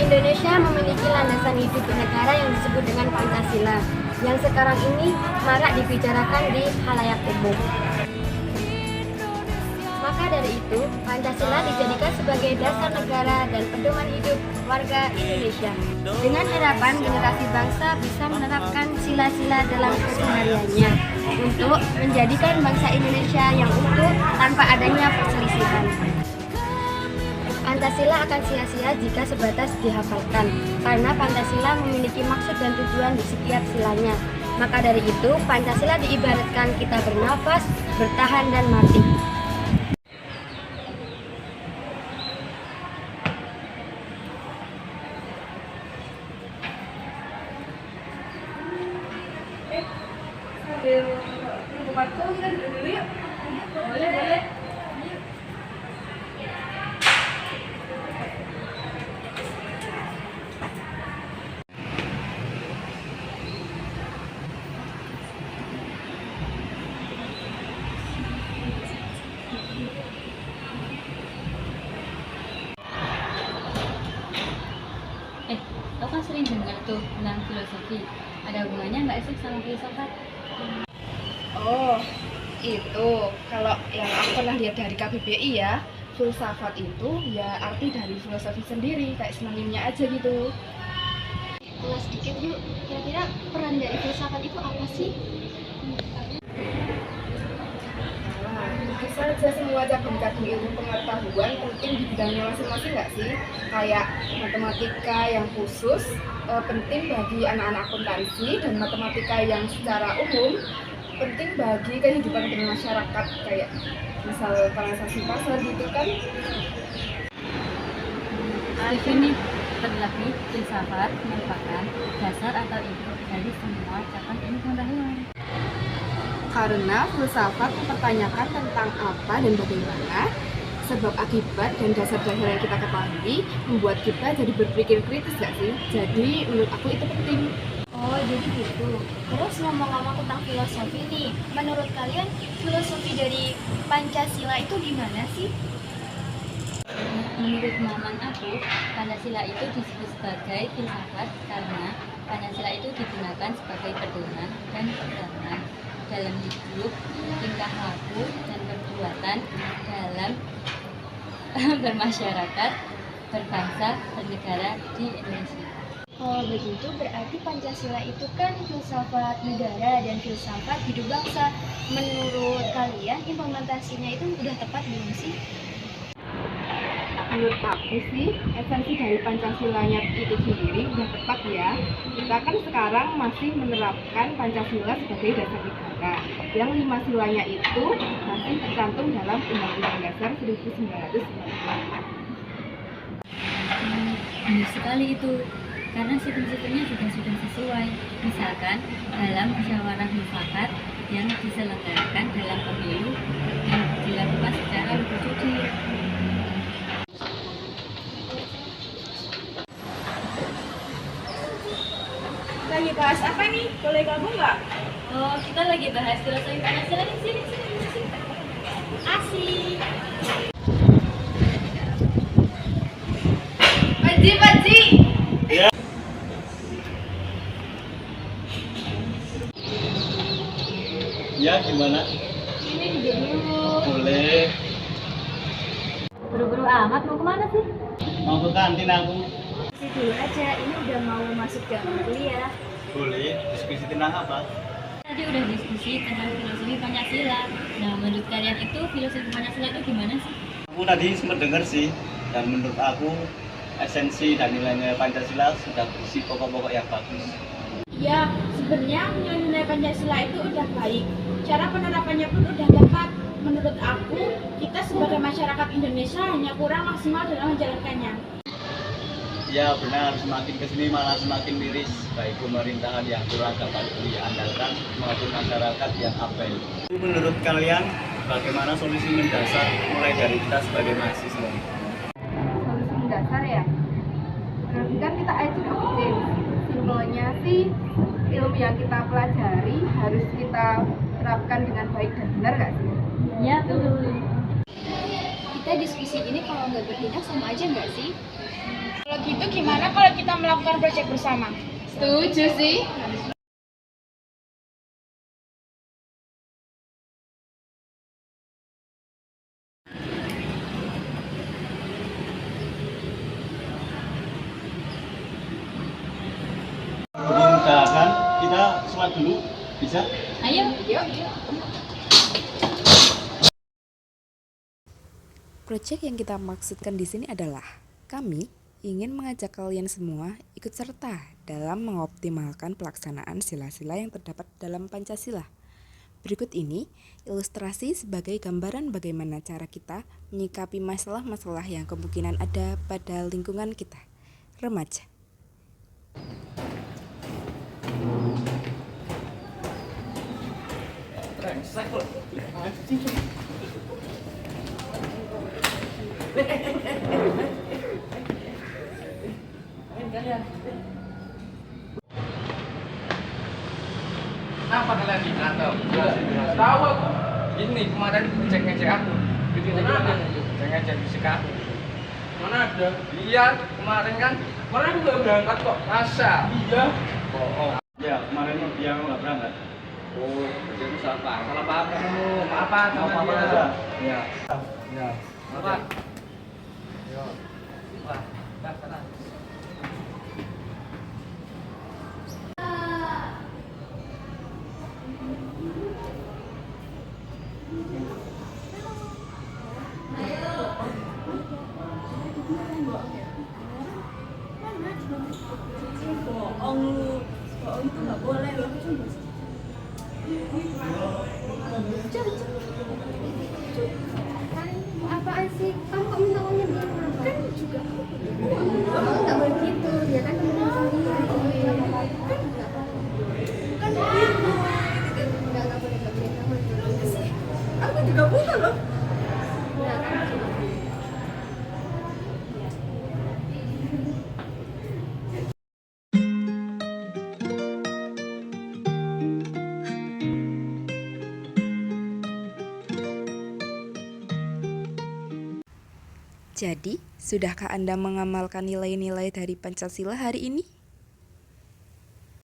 Indonesia memiliki landasan hidup bernegara yang disebut dengan Pancasila, yang sekarang ini marak dibicarakan di khalayak umum. Maka dari itu, Pancasila dijadikan sebagai dasar negara dan pedoman hidup warga Indonesia. Dengan harapan generasi bangsa bisa menerapkan sila-sila dalam kesehariannya untuk menjadikan bangsa Indonesia yang utuh tanpa adanya perselisihan. Pancasila akan sia-sia jika sebatas dihafalkan, karena Pancasila memiliki maksud dan tujuan di setiap silanya. Maka dari itu, Pancasila diibaratkan kita bernafas, bertahan, dan mati. Boleh. Lo kan sering dengar tuh tentang filosofi. Ada hubungannya nggak sih sama filsafat? Oh, itu kalau yang aku pernah lihat dari KBBI ya, filsafat itu ya arti dari filosofi sendiri, kayak sinonimnya aja gitu. Ulas sedikit yuk, kira-kira peran dari filsafat itu apa sih? Nah, tentu saja semua cabang-cabang ilmu pengetahuan penting di bidangnya masing-masing nggak sih? Kayak matematika yang khusus penting bagi anak-anak akuntansi, dan matematika yang secara umum penting bagi kehidupan bermasyarakat, kayak misal transaksi pasar gitu kan. Definisi terlebih filsafat merupakan dasar atau input dari semua cabang ilmu pengetahuan. Karena filsafat mempertanyakan tentang apa dan bagaimana, sebab akibat dan dasar-dasar yang kita ketahui membuat kita jadi berpikir kritis gak sih? Jadi menurut aku itu penting. Oh, jadi gitu. Terus ngomong-ngomong tentang filosofi nih, menurut kalian filosofi dari Pancasila itu gimana sih? Menurut pemahaman aku, Pancasila itu disebut sebagai filsafat karena Pancasila itu digunakan sebagai pedoman dan pegangan dalam hidup, tingkah laku, dan perbuatan dalam bermasyarakat, berbangsa, bernegara di Indonesia. Oh, begitu berarti Pancasila itu kan filsafat negara dan filsafat hidup bangsa. Menurut kalian implementasinya itu udah tepat belum sih? Menurut aku sih, esensi dari Pancasilanya itu sendiri udah tepat ya. Kita kan sekarang masih menerapkan Pancasila sebagai dasar negara, yang 5 silanya itu masih tercantum dalam Undang-Undang Dasar 1945. Benar sekali itu, karena sistem-sistemnya juga sudah sesuai. Misalkan dalam musyawarah mufakat yang diselenggarakan dalam pemilu yang dilakukan secara berjudi. Lagi bahas apa nih? Boleh gabung nggak? Oh, kita lagi bahas filosofi Pancasila di sini. Asik. Pakji. Ya, gimana? Ini duduk dulu. Boleh. Buru-buru amat mau kemana sih? Mau ke kantin aku. Masih dulu aja, ini udah mau masuk jam kuliah. Boleh. Diskusi tentang apa? Tadi udah diskusi tentang filosofi Pancasila. Nah, menurut kalian itu filosofi Pancasila itu gimana sih? Aku tadi sempat dengar sih, dan menurut aku esensi dan nilainya Pancasila sudah berisi pokok-pokok yang bagus. Ya, sebenarnya nilai Pancasila itu udah baik. Cara penerapannya pun udah tepat. Menurut aku, kita sebagai masyarakat Indonesia hanya kurang maksimal dalam menjalankannya. Ya benar, semakin kesini malah semakin miris, baik pemerintahan yang kurang dapat diandalkan maupun masyarakat yang abai. Menurut kalian, bagaimana solusi mendasar mulai dari kita sebagai mahasiswa? Solusi mendasar ya? Berarti kan kita educated. Simpelnya sih, ilmu yang kita pelajari harus kita terapkan dengan baik dan benar gak sih? Ya, betul. kita diskusi ini kalau nggak bertindak sama aja nggak sih? Kalau gitu gimana kalau kita melakukan proyek bersama? Setuju sih. Perintahkan kita sholat dulu, bisa? Ayo. Proyek yang kita maksudkan di sini adalah kami ingin mengajak kalian semua ikut serta dalam mengoptimalkan pelaksanaan sila-sila yang terdapat dalam Pancasila. Berikut ini ilustrasi sebagai gambaran bagaimana cara kita menyikapi masalah-masalah yang kemungkinan ada pada lingkungan kita, remaja. Kenapa kalian berantem? Tahu aku. Ini kemarin ngecek aku. Ngecek fisik aku. Mana ada? Iya, kemarin kan. Kemarin aku nggak berangkat kok. Masa? Iya. Bohong. Ya, kemarin dia nggak berangkat. Oh, jadi salah paham. Salah paham kamu. Apa? Apa aja? Ya. Ya. Apa? Yo. Wah, sana. Apaan sih? Kamu kok minta uangnya dia? Kan juga nggak boleh gitu, dia kan temen sendiri. Kan nggak boleh sih. Aku juga punya loh. Nggak kan? Jadi, sudahkah Anda mengamalkan nilai-nilai dari Pancasila hari ini?